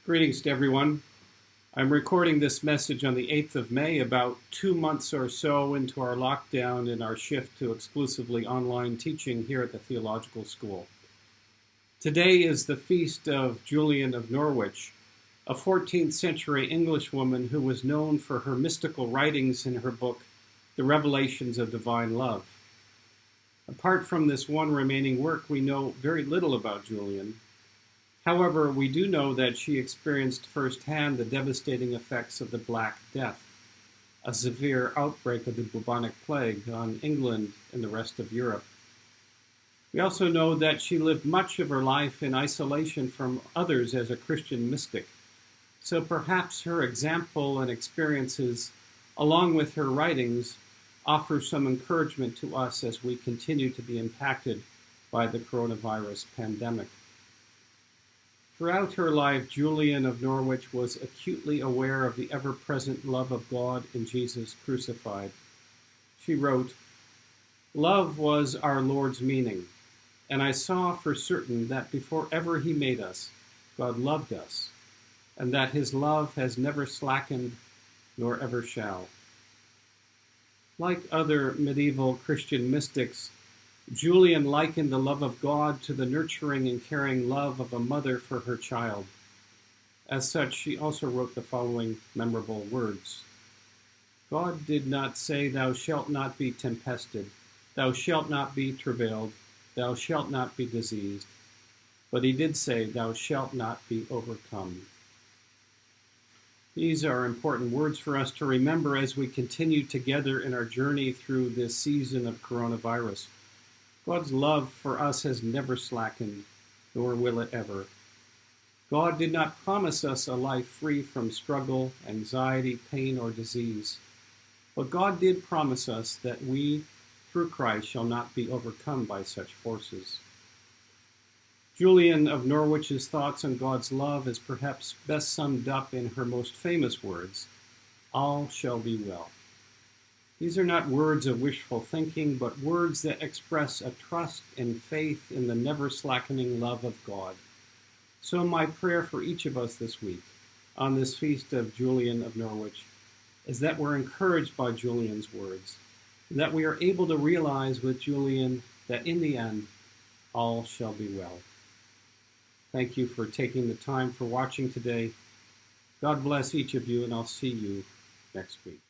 Greetings to everyone. I'm recording this message on the 8th of May, about 2 months or so into our lockdown and our shift to exclusively online teaching here at the Theological School. Today is the feast of Julian of Norwich, a 14th century Englishwoman who was known for her mystical writings in her book, The Revelations of Divine Love. Apart from this one remaining work, we know very little about Julian. However, we do know that she experienced firsthand the devastating effects of the Black Death, a severe outbreak of the bubonic plague on England and the rest of Europe. We also know that she lived much of her life in isolation from others as a Christian mystic, so perhaps her example and experiences, along with her writings, offer some encouragement to us as we continue to be impacted by the coronavirus pandemic. Throughout her life, Julian of Norwich was acutely aware of the ever-present love of God in Jesus crucified. She wrote, "Love was our Lord's meaning, and I saw for certain that before ever he made us, God loved us, and that his love has never slackened nor ever shall." Like other medieval Christian mystics, Julian likened the love of God to the nurturing and caring love of a mother for her child. As such, she also wrote the following memorable words. "God did not say, 'Thou shalt not be tempested, thou shalt not be travailed, thou shalt not be diseased,' but he did say, 'Thou shalt not be overcome.'" These are important words for us to remember as we continue together in our journey through this season of coronavirus. God's love for us has never slackened, nor will it ever. God did not promise us a life free from struggle, anxiety, pain, or disease. But God did promise us that we, through Christ, shall not be overcome by such forces. Julian of Norwich's thoughts on God's love is perhaps best summed up in her most famous words, "All shall be well." These are not words of wishful thinking, but words that express a trust and faith in the never-slackening love of God. So my prayer for each of us this week, on this feast of Julian of Norwich, is that we're encouraged by Julian's words, and that we are able to realize with Julian that in the end, all shall be well. Thank you for taking the time for watching today. God bless each of you, and I'll see you next week.